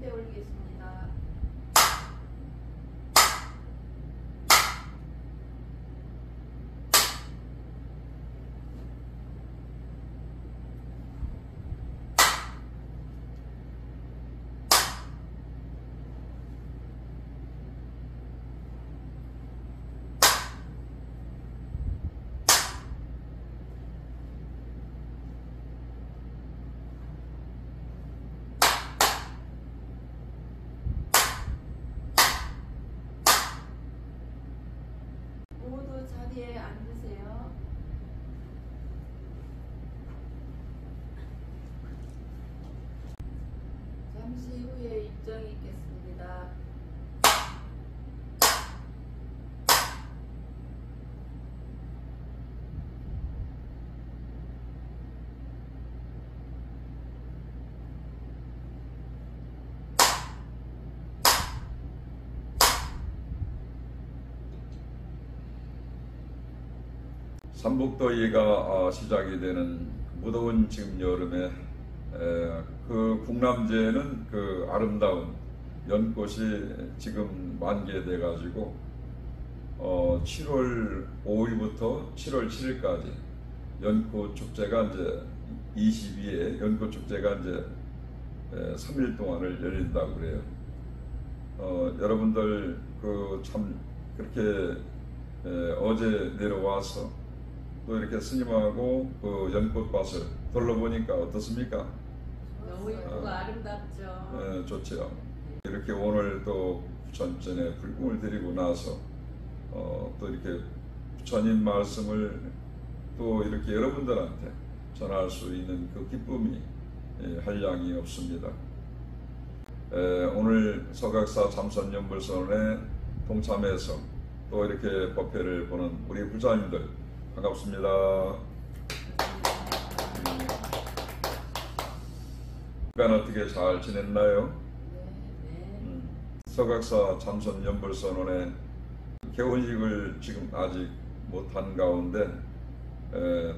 3대 올리겠습니다. 모두 자리에 앉으세요. 잠시 후에 입장이 있겠습니다. 삼복더위가 시작이 되는 무더운 지금 여름에 그 북남제는 그 아름다운 연꽃이 지금 만개돼 가지고 7월 5일부터 7월 7일까지 연꽃 축제가 이제 22회 연꽃 축제가 이제 3일 동안을 열린다고 그래요. 여러분들 그 참 그렇게 어제 내려와서 또 이렇게 스님하고 그 연꽃밭을 둘러보니까 어떻습니까? 너무 예쁘고 아름답죠. 좋죠. 이렇게 오늘 또 부처전에 불금을 드리고 나서 또 이렇게 부처님 말씀을 또 이렇게 여러분들한테 전할 수 있는 그 기쁨이 한량이 없습니다. 오늘 서각사 참선연불선에 동참해서 또 이렇게 법회를 보는 우리 불자님들 반갑습니다. 그간 어떻게 잘 지냈나요? 네. 서각사 참선연불선원의 개원식을 지금 아직 못한 가운데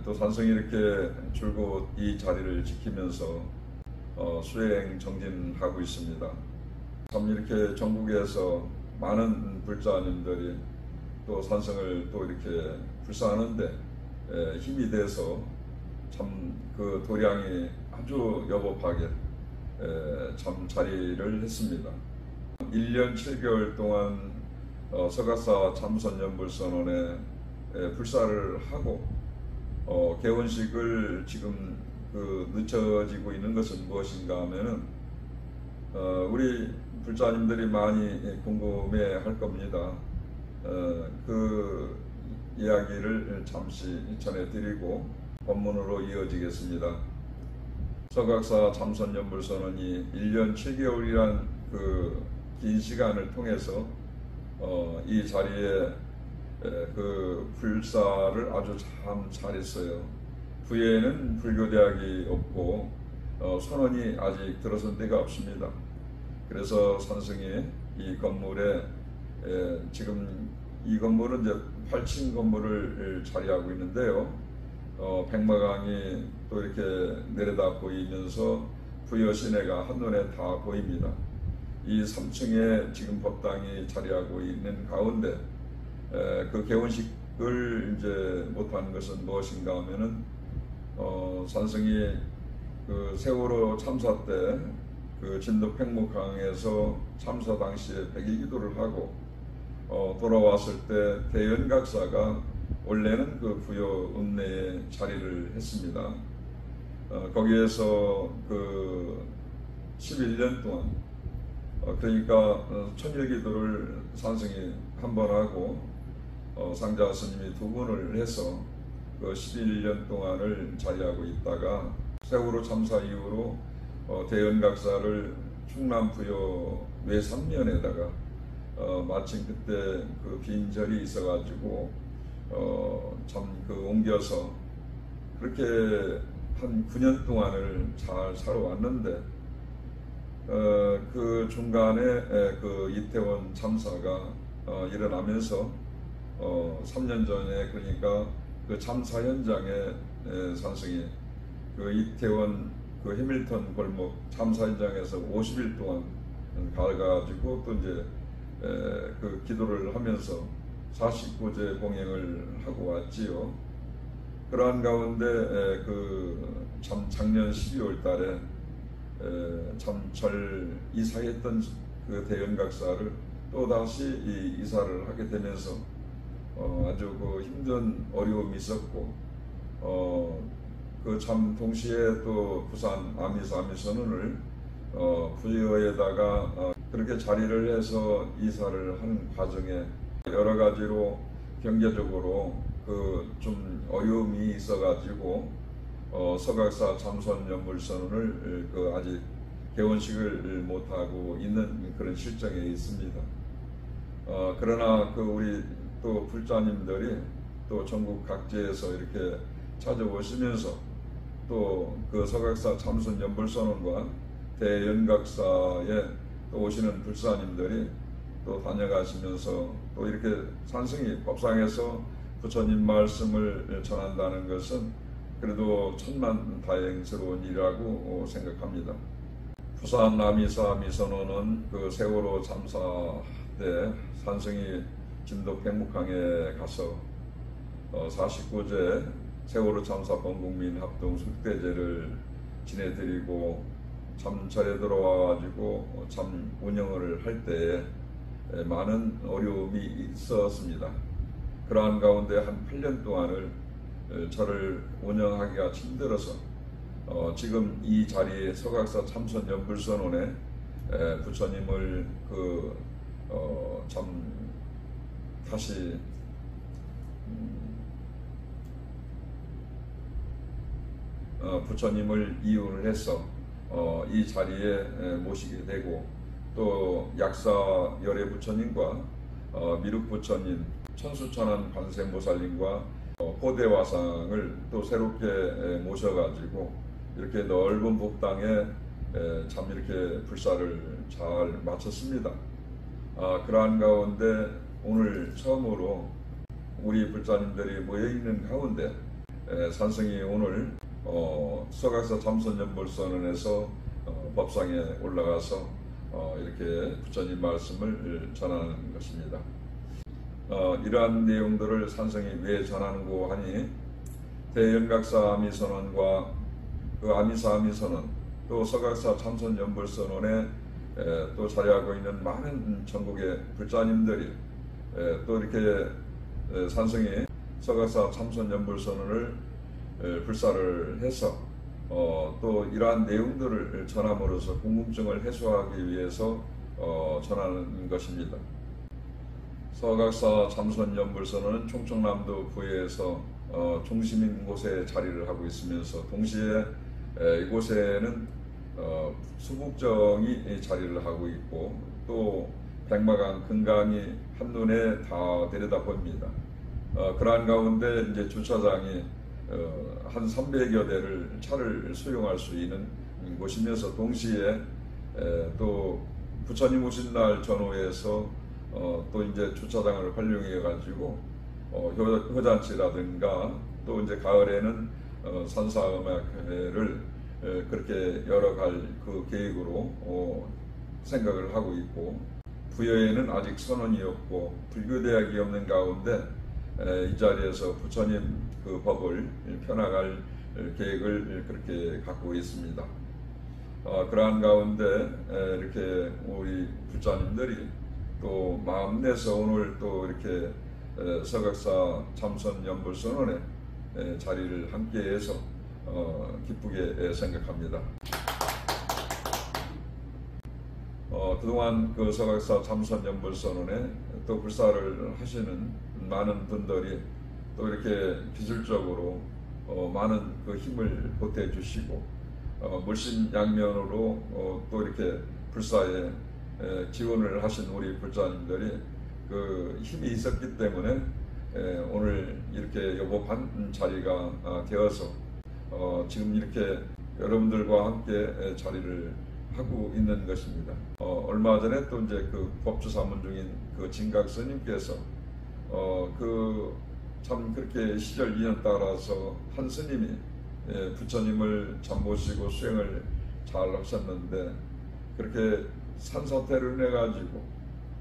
또 산성이 이렇게 줄곧 이 자리를 지키면서 수행 정진하고 있습니다. 참 이렇게 전국에서 많은 불자님들이 또 산성을 또 이렇게 불사하는데 힘이 돼서 참 그 도량이 아주 여법하게 참 자리를 했습니다. 1년 7개월 동안 서가사 참선연불선원에 불사를 하고 개원식을 지금 그 늦춰지고 있는 것은 무엇인가 하면은 우리 불자님들이 많이 궁금해 할 겁니다. 그 이야기를 잠시 전해드리고 법문으로 이어지겠습니다. 서각사 참선연불선원이 1년 7개월이란 그 긴 시간을 통해서 이 자리에 그 불사를 아주 참 잘했어요. 후에는 불교대학이 없고 선원이 아직 들어선 데가 없습니다. 그래서 산성이 이 건물에 지금 이 건물은 이제 8층 건물을 자리하고 있는데요. 백마강이 또 이렇게 내려다 보이면서 부여 시내가 한눈에 다 보입니다. 이 3층에 지금 법당이 자리하고 있는 가운데 그 개원식을 이제 못한 것은 무엇인가 하면은 산성이 그 세월호 참사 때 그 진도 팽목항에서 참사 당시에 백일기도를 하고 돌아왔을 때 대연각사가 원래는 그 부여 읍내에 자리를 했습니다. 거기에서 그 11년 동안 그러니까 천일기도를 산성이 한 번 하고 상자 스님이 2번을 해서 그 11년 동안을 자리하고 있다가 세월호 참사 이후로 대연각사를 충남 부여 외삼면에다가 마침 그때 그 빈절이 있어가지고 참 그 옮겨서 그렇게 한 9년 동안을 잘 살아왔는데 그 중간에 그 이태원 참사가 일어나면서 3년 전에 그러니까 그 참사 현장에 산성이 그 이태원 그 해밀턴 골목 참사 현장에서 50일 동안 가가지고 또 이제 그 기도를 하면서 49제 봉행을 하고 왔지요. 그러한 가운데 참 작년 12월 달에 참 절 이사했던 그 대연각사를 또 다시 이사를 하게 되면서 아주 그 힘든 어려움이 있었고 그 참 동시에 또 부산 아미사미선언을 부여에다가 그렇게 자리를 해서 이사를 하는 과정에 여러 가지로 경제적으로 그 좀 어려움이 있어가지고 서각사 참선연불선언을 아직 개원식을 못하고 있는 그런 실정에 있습니다. 그러나 우리 또 불자님들이 또 전국 각지에서 이렇게 찾아오시면서 또 그 서각사 참선연불선언과 대연각사에 또 오시는 불사님들이 또 다녀가시면서 또 이렇게 산성이 법상에서 부처님 말씀을 전한다는 것은 그래도 천만다행스러운 일이라고 생각합니다. 부산 아미사미선언은 그 세월호 참사 때 산성이 진도 백목항에 가서 49제 세월호 참사 범국민 합동 숙대제를 지내드리고 참 절에 들어와가지고 참 운영을 할 때에 많은 어려움이 있었습니다. 그러한 가운데 한 8년 동안을 절을 운영하기가 힘들어서 지금 이 자리에 서각사 참선연불선언에 부처님을 참 다시 부처님을 이유를 해서 이 자리에 모시게 되고 또 약사 열애 부처님과 미륵 부처님, 천수천안 관세음보살님과 포대화상을 또 새롭게 모셔가지고 이렇게 넓은 법당에 참 이렇게 불사를 잘 마쳤습니다. 그러한 가운데 오늘 처음으로 우리 불자님들이 모여있는 가운데 산성이 오늘 서각사 참선연불선언에서 법상에 올라가서 이렇게 부처님 말씀을 전하는 것입니다. 이러한 내용들을 산성이 왜 전하는고 하니 대연각사 아미선언과 그 아미사 아미선언 또 서각사 참선연불선언에 또 자리하고 있는 많은 전국의 불자님들이 또 이렇게 산성이 서각사 참선연불선언을 불사를 해서 또 이러한 내용들을 전함으로써 궁금증을 해소하기 위해서 전하는 것입니다. 서각사 참선연불선언은 충청남도 부에서 중심인 곳에 자리를 하고 있으면서 동시에 이곳에는 수북정이 자리를 하고 있고 또 백마강, 금강이 한눈에 다 들여다봅니다. 그러한 가운데 이제 주차장이 한 300여 대를 차를 수용할 수 있는 곳이면서 동시에 또 부처님 오신 날 전후에서 또 이제 주차장을 활용해 가지고 효잔치라든가 또 이제 가을에는 산사음악회를 그렇게 열어갈 그 계획으로 생각을 하고 있고 부여에는 아직 선언이 없고 불교대학이 없는 가운데 이 자리에서 부처님 그 법을 펴나갈 계획을 그렇게 갖고 있습니다. 그러한 가운데 이렇게 우리 불자님들이 또 마음내서 오늘 또 이렇게 서각사 참선연불선언에 자리를 함께해서 기쁘게 생각합니다. 그동안 그 서각사 참선연불선언에 또 불사를 하시는 많은 분들이 또 이렇게 기술적으로 많은 그 힘을 보태 주시고 물심양면으로 또 이렇게 불사에 지원을 하신 우리 불자님들이 그 힘이 있었기 때문에 오늘 이렇게 여보한 자리가 되어서 지금 이렇게 여러분들과 함께 자리를 하고 있는 것입니다. 얼마 전에 또 이제 그 법주사문 중인 그 진각 스님께서 참 그렇게 시절 인연 따라서 한 스님이 부처님을 참 모시고 수행을 잘 하셨는데 그렇게 산사태를 내 가지고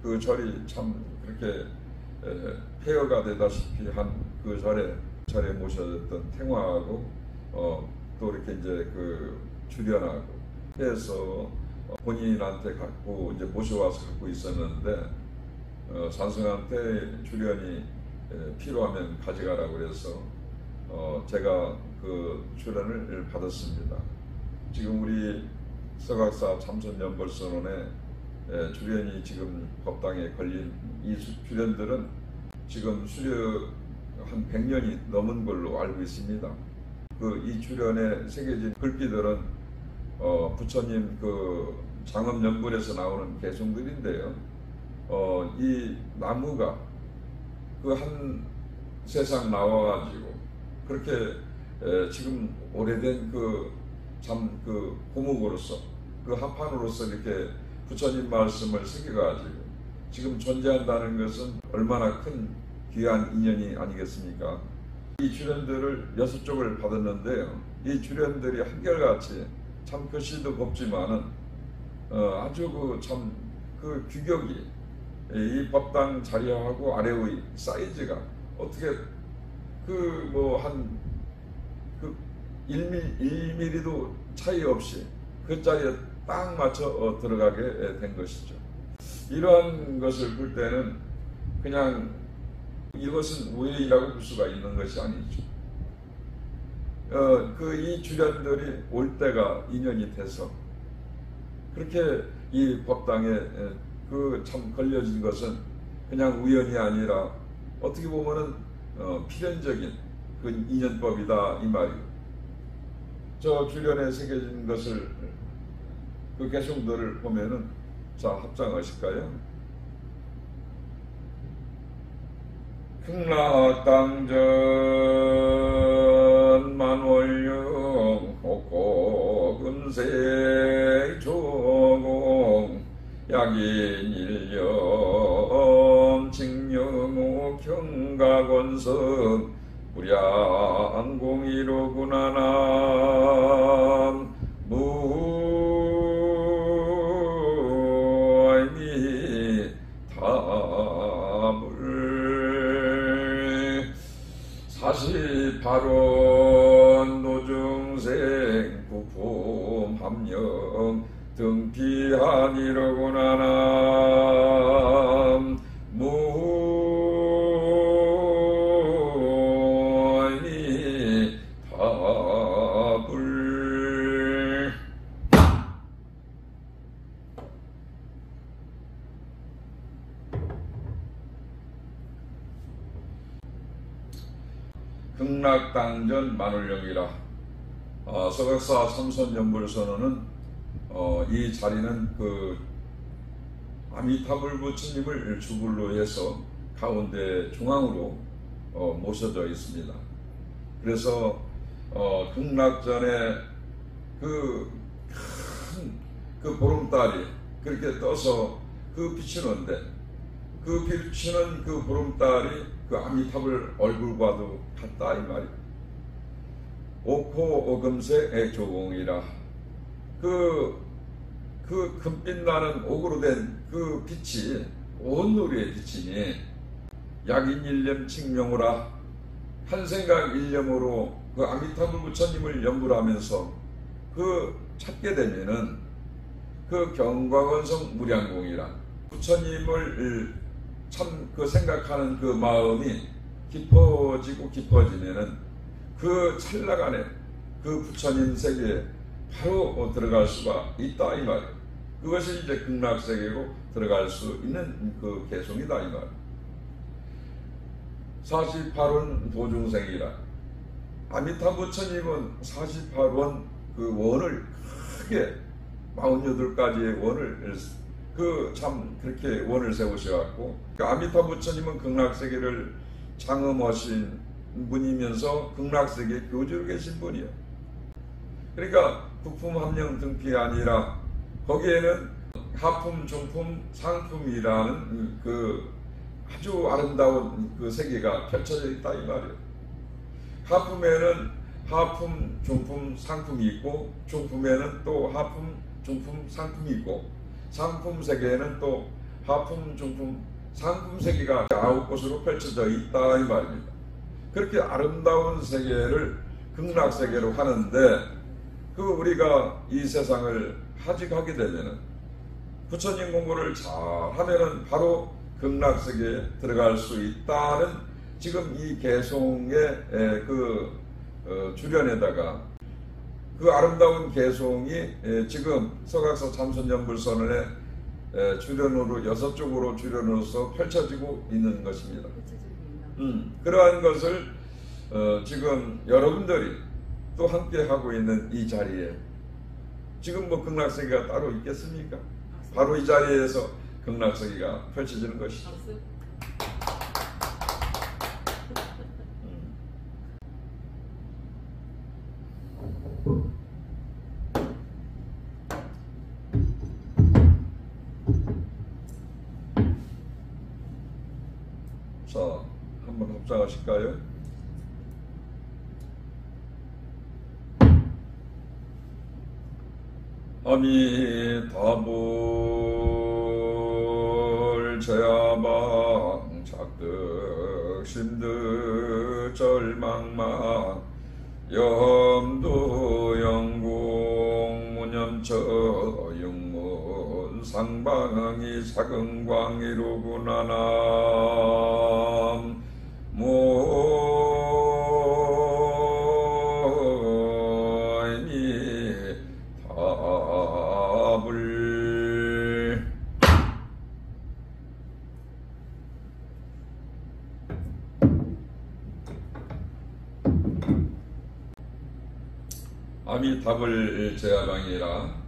그 절이 참 그렇게 폐허가 되다시피 한 그 절에 모셔졌던 탱화하고 또 이렇게 이제 그 주련하고 해서 본인한테 갖고 이제 모셔와서 갖고 있었는데 산성한테 주련이 필요하면 가져가라고 그래서 제가 그 주련을 받았습니다. 지금 우리 서각사 참선연벌선언에 주련이 지금 법당에 걸린 이 주련들은 지금 수료 한 100년이 넘은 걸로 알고 있습니다. 이 주련에 새겨진 글귀들은 부처님 그 장엄연불에서 나오는 개송들인데요. 이 나무가 그 한 세상 나와가지고 그렇게 지금 오래된 그 고목으로서 그 합판으로서 이렇게 부처님 말씀을 새겨가지고 지금 존재한다는 것은 얼마나 큰 귀한 인연이 아니겠습니까? 이 주련들을 6쪽을 받았는데요. 이 주련들이 한결같이 참 글씨도 곱지만은 아주 그 규격이 이 법당 자리하고 아래의 사이즈가 어떻게 한 1mm도 차이 없이 그 자리에 딱 맞춰 들어가게 된 것이죠. 이러한 것을 볼 때는 그냥 이것은 우연이라고 볼 수가 있는 것이 아니죠. 이 주련들이 올 때가 인연이 돼서 그렇게 이 법당에 참 걸려진 것은 그냥 우연이 아니라 어떻게 보면은 필연적인 그 인연법이다 이 말이고, 저 주련에 새겨진 것을 그 개송들을 보면은 자 합장하실까요? 극락당전 만월령 혹고금색 조공 약인 일념 징영호 경가건성 무량공이로구나남 무아이미 답을 사십팔원 노중생 부품 함령 등피하니로구나남 무아이미 답을 극락당전 만월령이라. 서각사 참선연불선언은 이 자리는 그 아미타불 부처님을 주불로 해서 가운데 중앙으로 모셔져 있습니다. 그래서 극락전에 그 큰 보름달이 그렇게 떠서 그 비추는데 그 비추는 그 보름달이 그 아미타불 얼굴과도 같다 이 말이에요. 옥호 오금색 조공이라. 그 금빛 나는 옥으로 된 그 빛이 온누리의 빛이니 약인 일념 칭명으라. 한 생각 일념으로 그 아미타불 부처님을 연불하면서 그 찾게 되면은 그 경과건성 무량공이라. 부처님을 참 그 생각하는 그 마음이 깊어지고 깊어지면은 그 찰나간에 그 부처님 세계에 바로 들어갈 수가 있다 이 말이에요. 그것이 이제 극락세계로 들어갈 수 있는 그 개송이다 이 말이에요. 48원 도중생이라. 아미타 부처님은 48원 그 원을 크게 48가지의 원을 참 그렇게 원을 세우셔갖고 그 아미타 부처님은 극락세계를 장엄하신 분이면서 극락세계에 교주로 계신 분이에요. 그러니까 부품 함령 등필이 아니라 거기에는 하품, 중품, 상품이라는 그 아주 아름다운 그 세계가 펼쳐져 있다 이 말이에요. 하품에는 하품, 중품, 상품이 있고 중품에는 또 하품, 중품, 상품이 있고 상품 세계에는 또 하품, 중품, 상품 세계가 9곳으로 펼쳐져 있다 이 말입니다. 그렇게 아름다운 세계를 극락세계로 하는데 그 우리가 이 세상을 하직하게 되면은 부처님 공부를 잘 하면은 바로 극락세계에 들어갈 수 있다는 지금 이 개송의 주련에다가 그 아름다운 개송이 지금 서각서 참선연불선언의 주련으로 6쪽으로 주련으로서 펼쳐지고 있는 것입니다. 그러한 것을 지금 여러분들이 또 함께 하고 있는 이 자리에 지금 뭐 극락세계가 따로 있겠습니까? 바로 이 자리에서 극락세계가 펼쳐지는 것이죠. 자, 한번 합장하실까요? 아미타불 제아방 작득 심득 절망망 염도 영공 무념처 육문 상방이 사근광이로구나남 모이니 답을 아미타불 제아방이라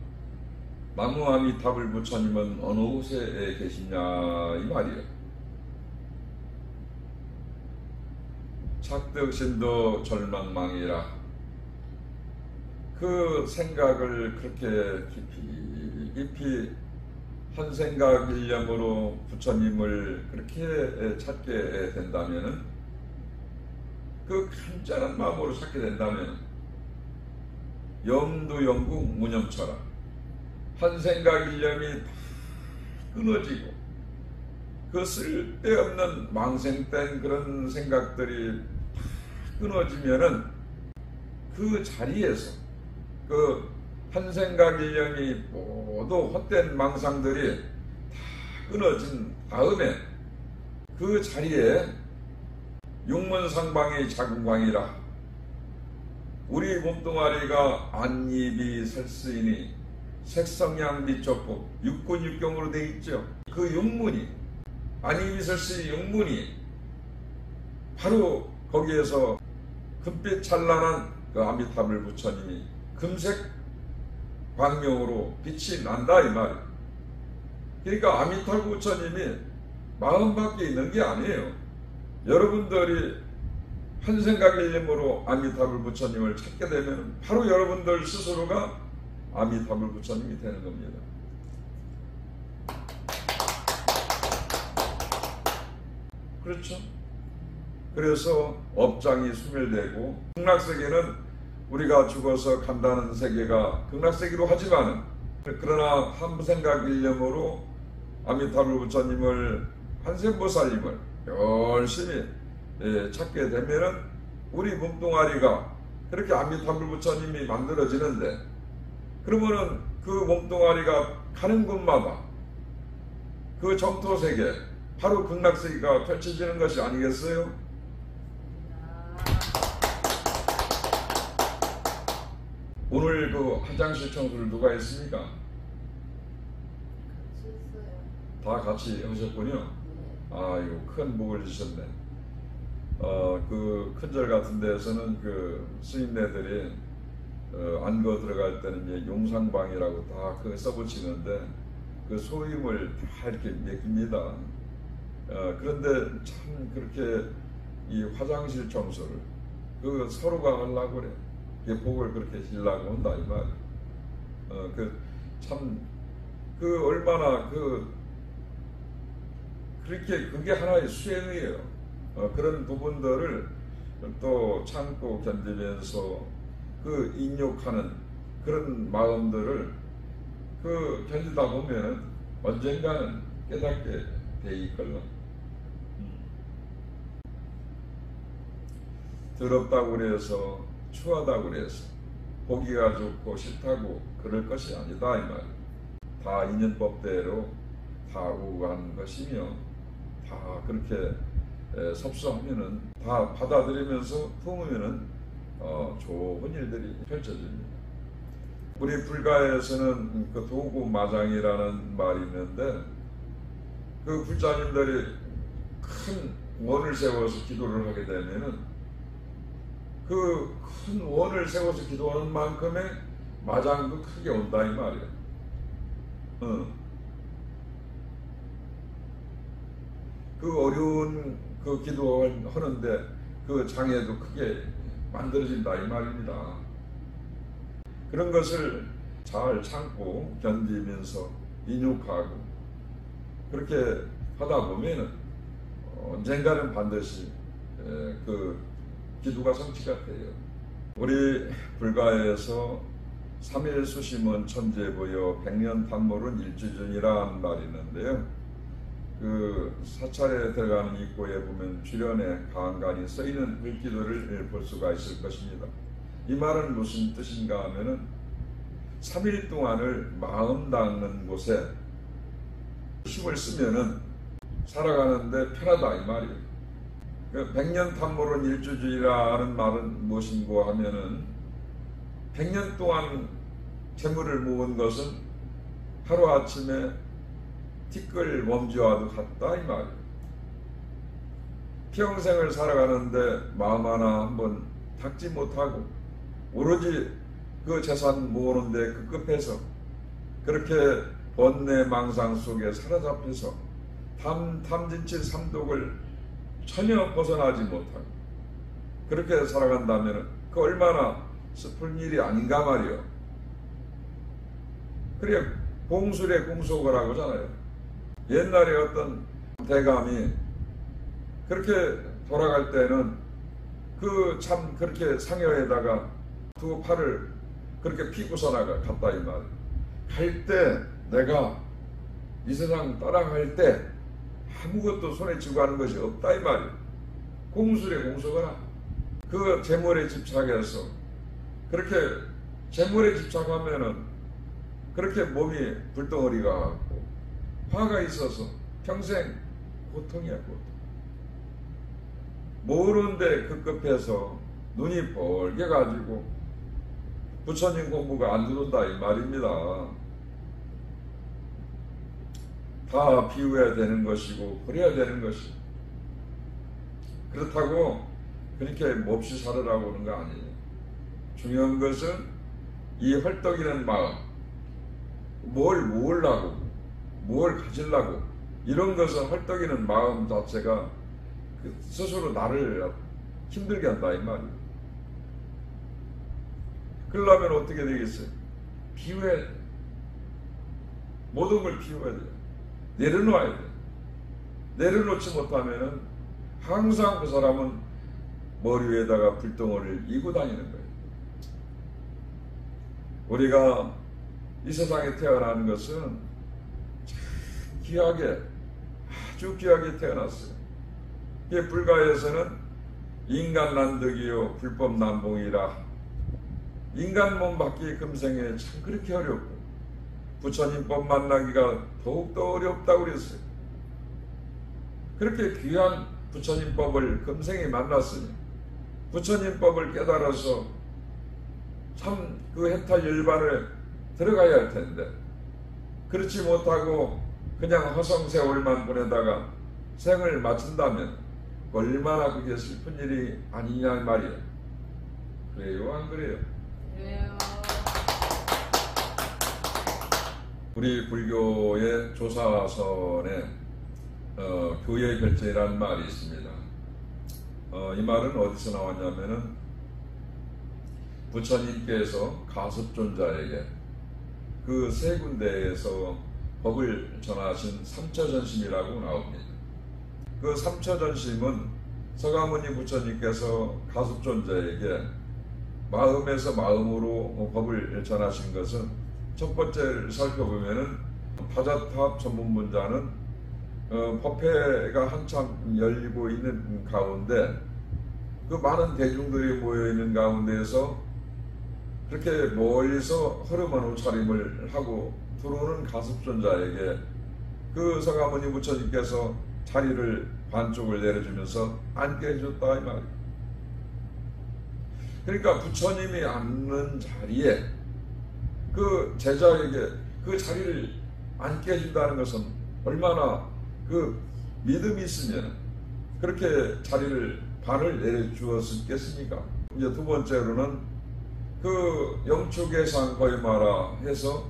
나무아미타불 부처님은 어느 곳에 계시냐 이 말이에요. 착득심도 절망망이라 그 생각을 그렇게 깊이 한 생각 일념으로 부처님을 그렇게 찾게 된다면 그 간절한 마음으로 찾게 된다면 염두영국 무념처럼 한 생각 일념이 다 끊어지고 그 쓸데없는 망생된 그런 생각들이 다 끊어지면은 그 자리에서 그 한 생각 일념이 모두 헛된 망상들이 다 끊어진 다음에 그 자리에 육문상방의 자궁광이라 우리 몸뚱아리가 안입이 설스이니 색성양 미촉법 육군육경으로 되어 있죠. 그 육문이 안입이 설스의 육문이 바로 거기에서 금빛 찬란한 그 아미타불 부처님이 금색 광명으로 빛이 난다 이 말이에요. 그러니까 아미타불 부처님이 마음 밖에 있는 게 아니에요. 여러분들이 한 생각 일념으로 아미타불 부처님을 찾게 되면 바로 여러분들 스스로가 아미타불 부처님이 되는 겁니다. 그렇죠? 그래서 업장이 소멸되고 극락세계는 우리가 죽어서 간다는 세계가 극락세계로 하지만 그러나 한 생각 일념으로 아미타불 부처님을 한센보살님을 열심히 찾게 되면은 우리 몸뚱아리가 그렇게 아미타불 부처님이 만들어지는데 그러면은 그 몸뚱아리가 가는 곳마다 그 정토세계 바로 극락세계가 펼쳐지는 것이 아니겠어요? 오늘 그 화장실 청소를 누가 했습니까? 다 같이 하셨군요. 아이고 큰 복을 주셨네. 그 큰절 같은 데에서는 그 스님네들이 안거 들어갈 때는 이제 용상방이라고 다 그 써붙이는데 그 소임을 다 이렇게 맡깁니다. 그런데 참 그렇게 이 화장실 청소를 그 서로가 하려고 그래. 복을 그렇게 주려고 한다 이 말. 그 얼마나 그렇게 그게 하나의 수행이에요. 그런 부분들을 또 참고 견디면서 그 인욕하는 그런 마음들을 그 견디다 보면은 언젠가는 깨닫게 돼 있걸로. 더럽다고 그래서 추하다고 그래서 보기가 좋고 싫다고 그럴 것이 아니다 이 말이에요. 다 인연법대로 다 우한 것이며 다 그렇게 섭수하면은 다 받아들이면서 품으면은 좋은 일들이 펼쳐집니다. 우리 불가에서는 그 도구마장이라는 말이 있는데 그 불자님들이 큰 원을 세워서 기도를 하게 되면은 그 큰 원을 세워서 기도하는 만큼의 마장도 크게 온다 이 말이에요. 그 어려운 그 기도를 하는데 그 장애도 크게 만들어진다 이 말입니다. 그런 것을 잘 참고 견디면서 인육하고 그렇게 하다 보면은 언젠가는 반드시 그 기도가 성취가 돼요. 우리 불가에서 3일 수심은 천재보여 100년 탐몰은 일주전이라는 말이 있는데요. 그 사찰에 들어가는 입구에 보면 주련에 간간히 써있는 글귀들을 볼 수가 있을 것입니다. 이 말은 무슨 뜻인가 하면은 3일 동안을 마음 닦는 곳에 힘을 쓰면은 살아가는데 편하다 이 말이에요. 100년 탐몰은 일주주의라는 말은 무엇인고 하면은 100년 동안 재물을 모은 것은 하루아침에 티끌 몸쥐와도 같다 이 말이에요. 평생을 살아가는데 마음 하나 한번 닦지 못하고 오로지 그 재산 모으는데 급급해서 그렇게 번뇌망상 속에 사로잡혀서 탐진치 삼독을 전혀 벗어나지 못하고 그렇게 살아간다면 그 얼마나 슬픈 일이 아닌가 말이요. 그래 공술의 공속을 하고잖아요. 옛날에 어떤 대감이 그렇게 돌아갈 때는 그 참 그렇게 상여에다가 두 팔을 그렇게 피고서 갔다 이 말. 갈 때 내가 이 세상 따라갈 때 아무것도 손에 쥐고 하는 것이 없다 이 말이에요. 공술의 공소거나 그 재물에 집착해서 그렇게 재물에 집착하면은 그렇게 몸이 불덩어리가 같고 화가 있어서 평생 고통이야 고통. 모르는데 급급해서 눈이 벌게 가지고 부처님 공부가 안 들어온다 이 말입니다. 다 비워야 되는 것이고 버려야 되는 것이. 그렇다고 그렇게 몹시 살으라고 하는 거 아니에요. 중요한 것은 이 헐떡이는 마음, 뭘 모으려고 뭘 가지려고 이런 것은 헐떡이는 마음 자체가 스스로 나를 힘들게 한다 이 말이에요. 그러려면 어떻게 되겠어요? 비워야 돼. 모든 걸 비워야 돼요. 내려놓아야 돼. 내려놓지 못하면은 항상 그 사람은 머리 위에다가 불덩어리를 이고 다니는 거예요. 우리가 이 세상에 태어나는 것은 귀하게 아주 귀하게 태어났어요. 이게 불가에서는 인간난득이요 불법난봉이라 인간 몸 받기 금생에 참 그렇게 어렵고 부처님 법 만나기가 더욱더 어렵다고 그랬어요. 그렇게 귀한 부처님 법을 금생에 만났으니 부처님 법을 깨달아서 참 그 해탈 열반을 들어가야 할 텐데 그렇지 못하고 그냥 허송세월만 보내다가 생을 마친다면 얼마나 그게 슬픈 일이 아니냐 말이에요. 그래요 안 그래요? 그래요. 우리 불교의 조사선에 교의 결제라는 말이 있습니다. 이 말은 어디서 나왔냐면은 부처님께서 가섭존자에게 그 세 군데에서 법을 전하신 삼처전심이라고 나옵니다. 그 삼처전심은 서가모니 부처님께서 가섭존자에게 마음에서 마음으로 법을 전하신 것은 첫 번째를 살펴보면은 타자탑 전문문자는 법회가 한참 열리고 있는 가운데 그 많은 대중들이 모여 있는 가운데에서 그렇게 멀리서 허름한 옷차림을 하고 들어오는 가섭존자에게 그 서가모니 부처님께서 자리를 반쪽을 내려주면서 앉게 해줬다 이 말이에요. 그러니까 부처님이 앉는 자리에 그 제자에게 그 자리를 앉게 해준다는 것은 얼마나 그 믿음이 있으면 그렇게 자리를 반을 내려주었겠습니까? 이제 두 번째로는 그 영축해상 거이마라 해서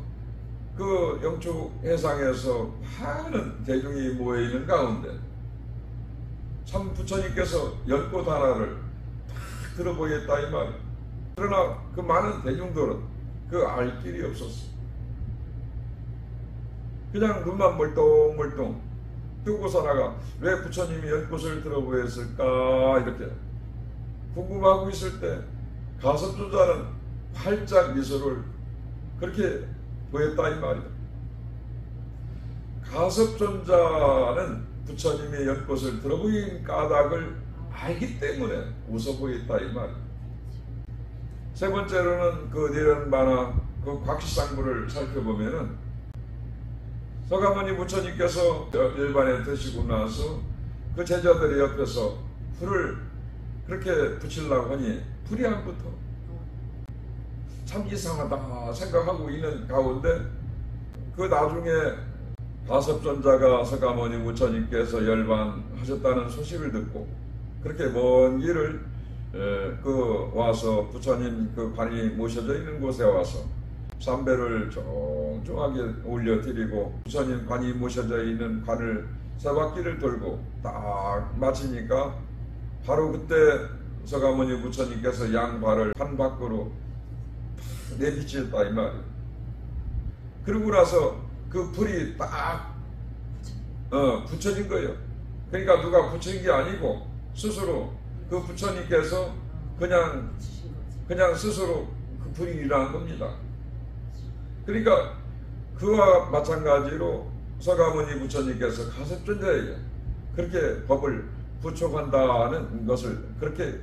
그 영축해상에서 많은 대중이 모여있는 가운데 참 부처님께서 연꽃 하나를 딱 들어보겠다 이 말이에요. 그러나 그 많은 대중들은 그 알 길이 없었어. 그냥 눈만 멀뚱멀뚱 뜨고 살아가 왜 부처님이 연꽃을 들어보였을까 이렇게 궁금하고 있을 때 가섭존자는 활짝 미소를 그렇게 보였다 이 말이다. 가섭존자는 부처님의 연꽃을 들어보인 까닭을 알기 때문에 웃어 보였다 이 말이다. 세 번째로는 그 내련바나 그 곽시상부를 살펴보면은 서가모니 부처님께서 일반에 드시고 나서 그 제자들의 옆에서 불을 그렇게 붙이려고 하니 불이 안 붙어. 참 이상하다 생각하고 있는 가운데 그 나중에 가섭존자가 서가모니 부처님께서 열반하셨다는 소식을 듣고 그렇게 먼 길을 와서 부처님 그 관이 모셔져 있는 곳에 와서 삼배를 쫑쫑하게 올려드리고 부처님 관이 모셔져 있는 관을 세 바퀴를 돌고 딱 마치니까 바로 그때 서가모니 부처님께서 양발을 관 밖으로 내비쳤다 이 말이에요. 그러고 나서 그 불이 딱 붙여진 거예요. 그러니까 누가 붙인 게 아니고 스스로 그 부처님께서 그냥 스스로 그 불이 일어난 겁니다. 그러니까 그와 마찬가지로 서가모니 부처님께서 가섭존자에게 그렇게 법을 부촉한다는 것을 그렇게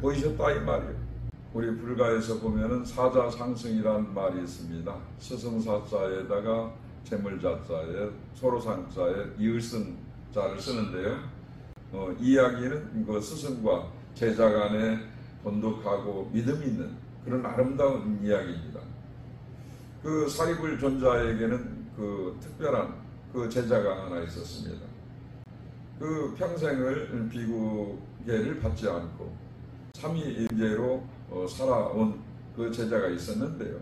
보이셨다 이 말이에요. 우리 불가에서 보면은 사자상승이라는 말이 있습니다. 스승사자에다가 재물자자에 소로상자에 이을승자를 쓰는데요. 이야기는 그 스승과 제자 간에 돈독하고 믿음이 있는 그런 아름다운 이야기입니다. 그 사리불 존자에게는 그 특별한 그 제자가 하나 있었습니다. 그 평생을 비구계를 받지 않고 삼위균제로 살아온 그 제자가 있었는데요.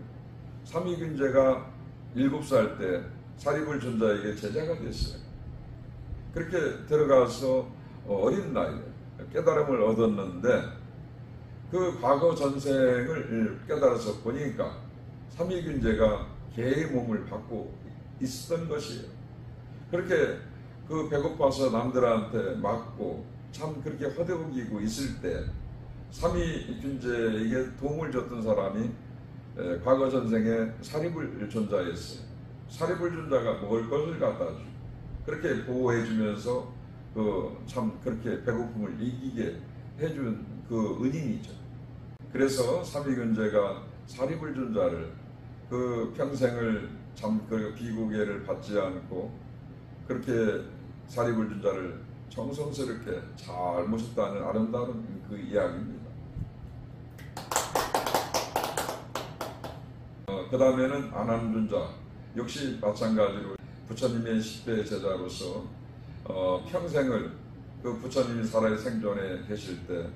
삼위균제가 7살 때 사리불 존자에게 제자가 됐어요. 그렇게 들어가서 어린 나이에 깨달음을 얻었는데 그 과거 전생을 깨달아서 보니까 삼위균제가 개의 몸을 받고 있었던 것이에요. 그렇게 그 배고파서 남들한테 맞고 참 그렇게 허덕이고 있을 때 삼위균제에게 도움을 줬던 사람이 과거 전생에 사리불 존자였어요. 사리불 존자가 먹을 것을 갖다 주고 그렇게 보호해 주면서 참 그렇게 배고픔을 이기게 해준 그 은인이죠. 그래서 삼위균제가 사리불 존자를 그 평생을 참 그 비구계를 받지 않고 그렇게 사리불 존자를 정성스럽게 잘 모셨다는 아름다운 그 이야기입니다. 그 다음에는 아난존자 역시 마찬가지로 부처님의 10대 제자로서 평생을 그 부처님이 살아 생존에 계실 때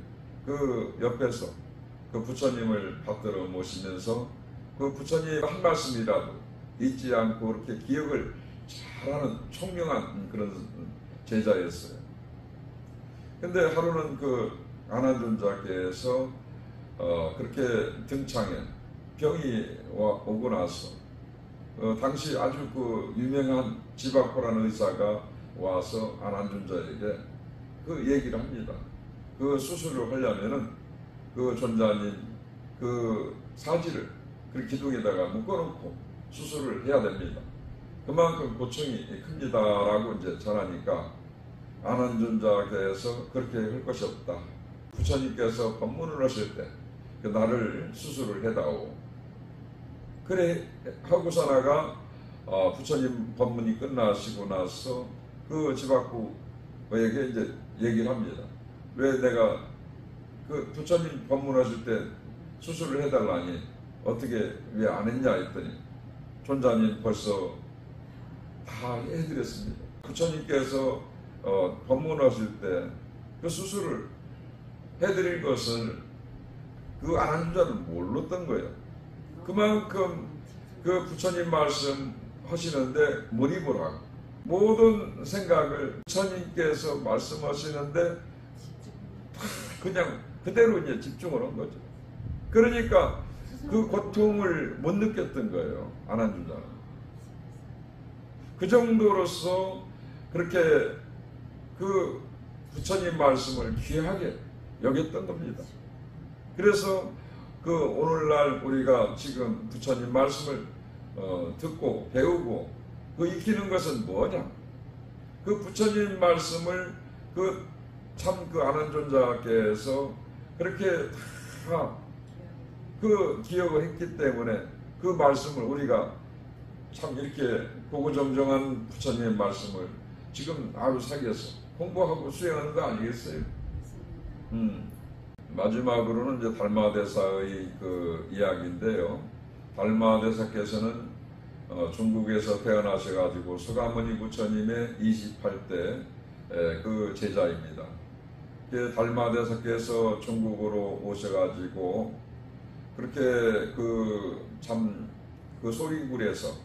그 옆에서 그 부처님을 받들어 모시면서 그 부처님 한 말씀이라도 잊지 않고 그렇게 기억을 잘하는 총명한 그런 제자였어요. 근데 하루는 그 아난존자께서 그렇게 등창해 병이 오고 나서 당시 아주 그 유명한 지바코라는 의사가 와서 아난존자에게 그 얘기를 합니다. 그 수술을 하려면은 그 존자님 그 사지를 그 기둥에다가 묶어놓고 수술을 해야 됩니다. 그만큼 고충이 큽니다라고 이제 전하니까 안한존자께서 그렇게 할 것이 없다. 부처님께서 법문을 하실 때 그 나를 수술을 해다오. 그래 하고서나가 부처님 법문이 끝나시고 나서 그 지박구에게 이제 얘기를 합니다. 왜 내가 그 부처님 법문하실 때 수술을 해달라니 어떻게 왜 안 했냐 했더니 존자님 벌써 다 해드렸습니다. 부처님께서 법문하실 때 그 수술을 해드릴 것을 그 안한존자는 몰랐던 거예요. 그만큼 그 부처님 말씀 하시는데 몰입을 하고 모든 생각을 부처님께서 말씀하시는데 그냥 그대로 이제 집중을 한 거죠. 그러니까 그 고통을 못 느꼈던 거예요. 안한존자는. 그 정도로서 그렇게 그 부처님 말씀을 귀하게 여겼던 겁니다. 그래서 그 오늘날 우리가 지금 부처님 말씀을 듣고 배우고 그 익히는 것은 뭐냐? 그 부처님 말씀을 그 참 그 안한존자께서 그렇게 다 그 기억을 했기 때문에 그 말씀을 우리가 참 이렇게 고고정정한 부처님의 말씀을 지금 아주 사기에서 공부하고 수행하는 거 아니겠어요? 마지막으로는 이제 달마대사의 그 이야기인데요. 달마대사께서는 중국에서 태어나셔가지고 서가모니 부처님의 28대 그 제자입니다. 달마대사께서 중국으로 오셔가지고 그렇게 그 참 그 소림굴에서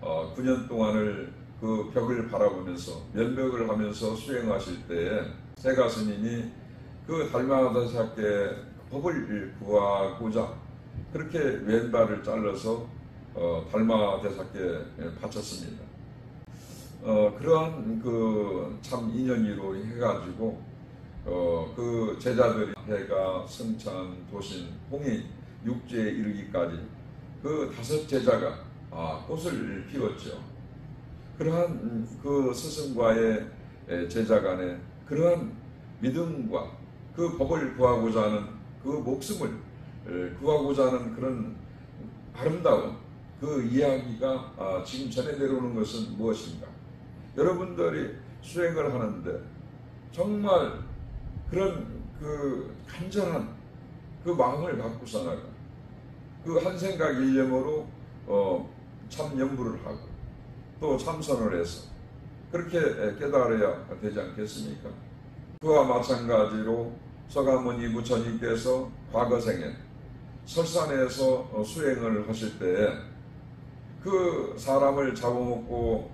9년 동안을 그 벽을 바라보면서 면벽을 하면서 수행하실 때에 세가 스님이 그 달마대사께 법을 구하고자 그렇게 왼발을 잘라서 달마대사께 바쳤습니다. 그러한 그 참 인연이로 해가지고 그 제자들이 해가, 승찬, 도신, 홍이, 육지에 이르기까지 그 5 제자가 꽃을 피웠죠. 그러한 그 스승과의 제자 간에 그러한 믿음과 그 법을 구하고자 하는 그 목숨을 구하고자 하는 그런 아름다운 그 이야기가 지금 전해 내려오는 것은 무엇인가? 여러분들이 수행을 하는데 정말 그런 그 간절한 그 마음을 갖고서 나가 그 한 생각 일념으로 참 연부를 하고 또 참선을 해서 그렇게 깨달아야 되지 않겠습니까? 그와 마찬가지로 서가모니 부처님께서 과거생에 설산에서 수행을 하실 때에 그 사람을 잡아먹고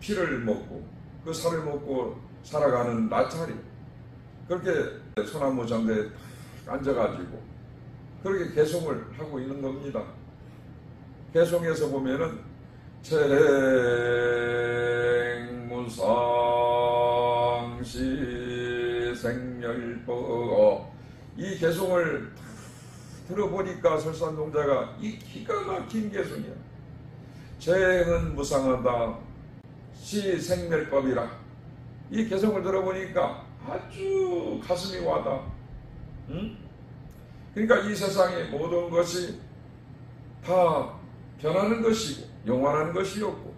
피를 먹고 그 살을 먹고 살아가는 나찰이 그렇게 소나무 정대에 앉아가지고 그렇게 개송을 하고 있는 겁니다. 개송에서 보면은 체행무상시 생멸법 이 개송을 들어보니까 설산동자가 이 기가 막힌 개송이야. 체행은 무상하다 시 생멸법이라 이 개송을 들어보니까 아주 가슴이 와닿아. 응? 그러니까 이 세상의 모든 것이 다 변하는 것이고 영원한 것이었고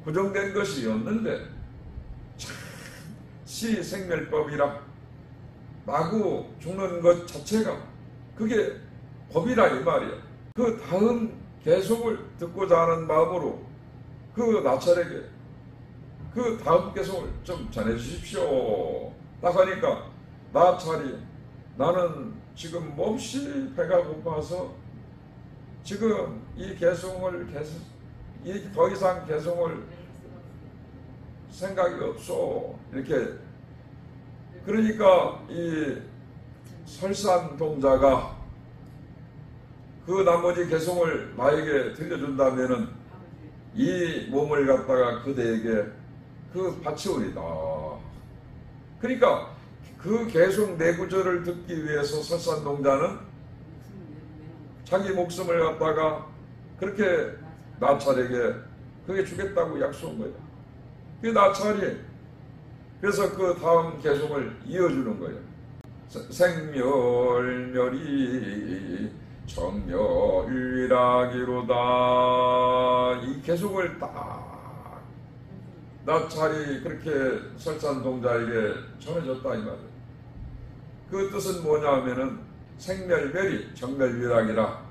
고정된 것이었는데 시 생멸법이라 마구 죽는 것 자체가 그게 법이라 이 말이야. 그 다음 개송을 듣고자 하는 마음으로 그 나찰에게 그 다음 개송을 좀 전해주십시오. 딱 하니까 나찰이 나는 지금 몹시 배가 고파서 지금 이 개송을 더 이상 개송을 생각이 없어. 이렇게 그러니까 이 설산동자가 그 나머지 개송을 나에게 들려준다면은 이 몸을 갖다가 그대에게 그 바치오리다. 그러니까 그 개송 내구절을 듣기 위해서 설산동자는 자기 목숨을 갖다가 그렇게 나찰에게 그게 주겠다고 약속한 거예요. 그게 나찰이. 그래서 그 다음 계속을 이어주는 거예요. 생멸멸이 정멸위락이로다. 이 계속을 딱 나찰이 그렇게 설산동자에게 전해졌다 이 말이에요. 그 뜻은 뭐냐 하면은 생멸멸이 정멸위락이라.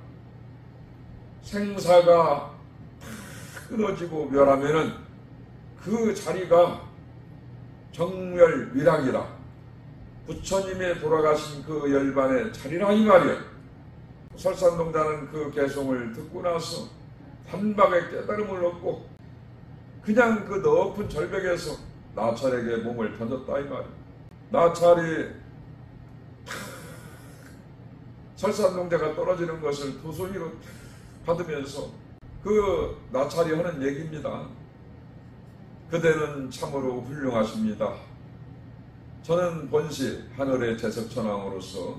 생사가 끊어지고 멸하면은 그 자리가 정멸위락이라. 부처님의 돌아가신 그 열반의 자리라 이 말이에요. 설산동자는 그 개송을 듣고 나서 단박에 깨달음을 얻고 그냥 그 높은 절벽에서 나찰에게 몸을 던졌다 이 말이에요. 나찰이 설산동자가 떨어지는 것을 두 손으로 받으면서 그 나찰이 하는 얘기입니다. 그대는 참으로 훌륭하십니다. 저는 본시 하늘의 제석천왕으로서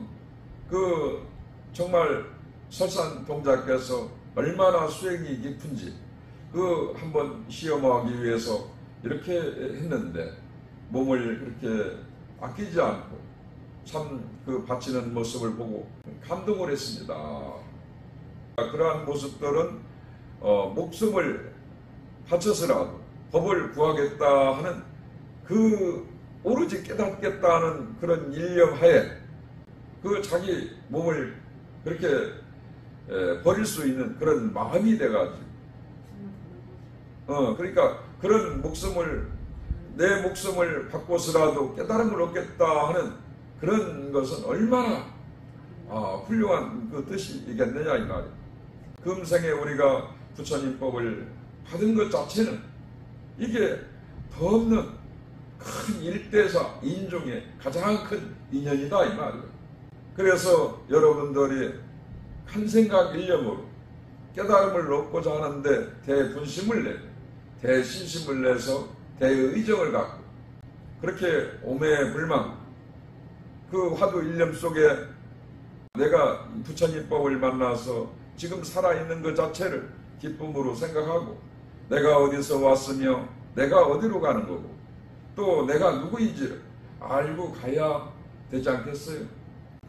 그 정말 설산동자께서 얼마나 수행이 깊은지 그 한번 시험하기 위해서 이렇게 했는데 몸을 그렇게 아끼지 않고 참 그 바치는 모습을 보고 감동을 했습니다. 그러한 모습들은 목숨을 바쳐서라도 법을 구하겠다 하는 그 오로지 깨닫겠다는 그런 일념하에 그 자기 몸을 그렇게 버릴 수 있는 그런 마음이 돼가지고 그러니까 그런 내 목숨을 바꿔서라도 깨달음을 얻겠다 하는 그런 것은 얼마나 훌륭한 그 뜻이겠느냐 이 말이에요. 금생에 우리가 부처님법을 받은 것 자체는 이게 더 없는 큰 일대사 인중의 가장 큰 인연이다 이 말이에요. 그래서 여러분들이 한 생각 일념으로 깨달음을 얻고자 하는데 대분심을 내고 대신심을 내서 대의정을 갖고 그렇게 오매불망 그 화두 일념 속에 내가 부처님법을 만나서 지금 살아있는 것 자체를 기쁨으로 생각하고 내가 어디서 왔으며 내가 어디로 가는 거고 또 내가 누구인지를 알고 가야 되지 않겠어요?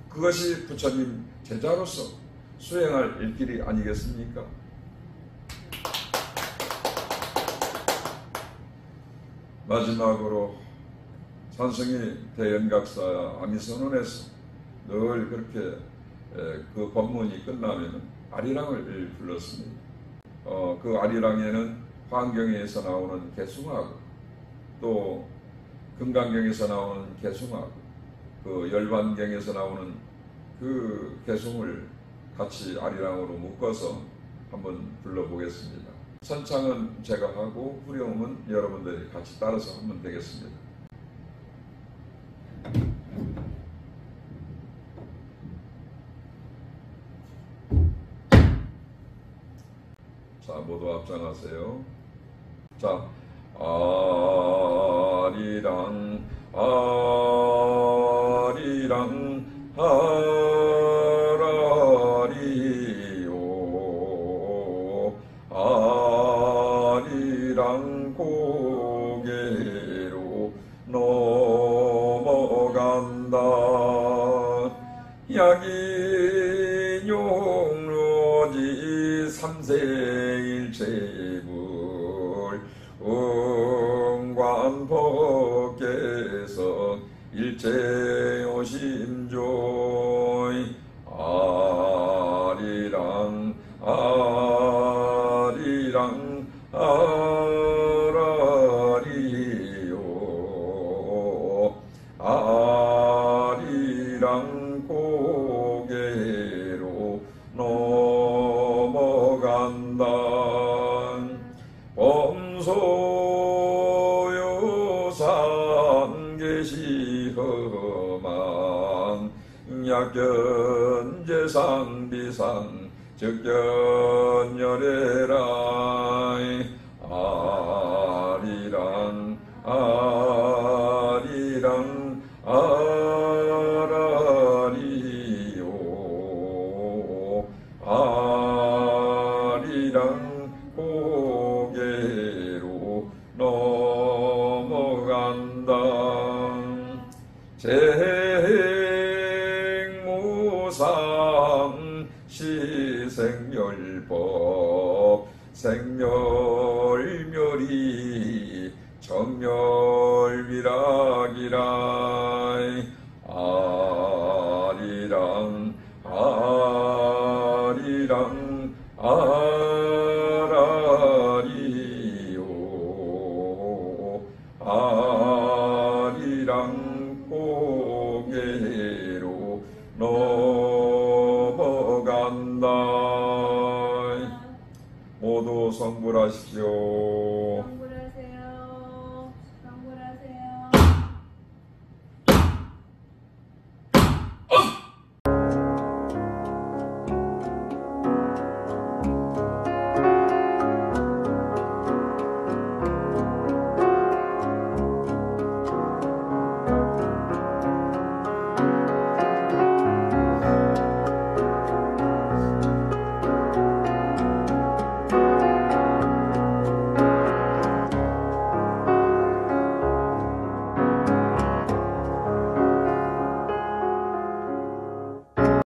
그것이 부처님 제자로서 수행할 일길이 아니겠습니까? 마지막으로 산성이 대연각사 아미선언에서 늘 그렇게 그 법문이 끝나면 아리랑을 불렀습니다. 그 아리랑에는 화엄경에서 나오는 개숭하고 또 금강경에서 나오는 개숭하고 그 열반경에서 나오는 그 개숭을 같이 아리랑으로 묶어서 한번 불러보겠습니다. 선창은 제가 하고 후렴은 여러분들이 같이 따라서 하면 되겠습니다. 자, 모두 합장하세요. 자, 아리랑 아리랑 하라리요 아리랑 고개로 넘어간다. 약인용로지 삼세일체불 응관법께서 일체오심조이 아리랑 아리랑 아라리요 아리랑 고개로 넘어간다. 범소요산 계시허망 약견제상 비상 즉견열애라 아리랑 아리랑 아라리요 아리랑 고 아리라리 정멸비락이라 아리랑 아리랑 아라리요 아리랑 고개로 넘어간다. 모두 성불하십시오.